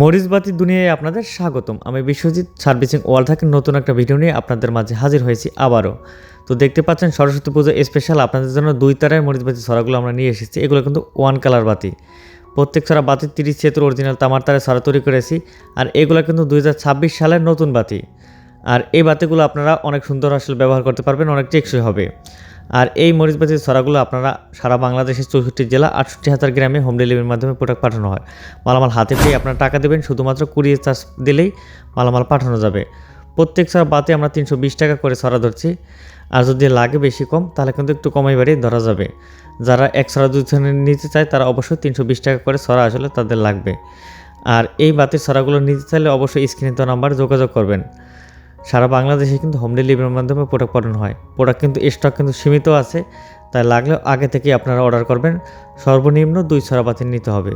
মরিচবাতির দুনিয়ায় আপনাদের স্বাগতম। আমি বিশ্বজিৎ সার্ভিসিং ওয়ার্ল্ড থেকে নতুন একটা ভিডিও নিয়ে আপনাদের মাঝে হাজির হয়েছি আবারও। তো দেখতে পাচ্ছেন সরস্বতী পুজো স্পেশাল আপনাদের জন্য 2 তারের মরিচবাতি ছড়াগুলো আমরা নিয়ে এসেছি। এগুলো কিন্তু 1 কালার বাতি। প্রত্যেক ছড়া বাতি 30 সেতুর অরিজিনাল তামার তারে ছড়া তৈরি করেছি। আর এগুলো কিন্তু 2026 সালের নতুন বাতি। আর এই বাতিগুলো আপনারা অনেক সুন্দর আসলে ব্যবহার করতে পারবেন, অনেক টেকসই হবে। আর এই মরিচবাতির ছড়াগুলো আপনারা সারা বাংলাদেশের 64 জেলা 68,000 গ্রামে হোম ডেলিভারির মাধ্যমে প্রোডাক্ট পাঠানো হয়। মালামাল হাতে পেয়ে আপনারা টাকা দেবেন, শুধুমাত্র কুরিয়ার চার্জ দিলেই মালামাল পাঠানো যাবে। প্রত্যেক ছড়া বাতে আমরা 320 টাকা করে ছড়া ধরছি। আর যদি লাগে বেশি কম তাহলে কিন্তু একটু কমাই বাড়িয়ে ধরা যাবে। যারা এক ছড়া 2 ছড়া নিতে চায় তারা অবশ্যই 320 টাকা করে ছড়া আসলে তাদের লাগবে। আর এই বাতির ছড়াগুলো নিতে চাইলে অবশ্যই স্ক্রিনে দেওয়া নাম্বারে যোগাযোগ করবেন। সারা বাংলাদেশে কিন্তু হোম ডেলিভারির মাধ্যমে প্রোডাক্ট পাঠানো হয়। প্রোডাক্ট কিন্তু স্টক কিন্তু সীমিত আছে, তাই লাগলে আগে থেকেই আপনারা অর্ডার করবেন। সর্বনিম্ন 2 ছড়া বাতি নিতে হবে।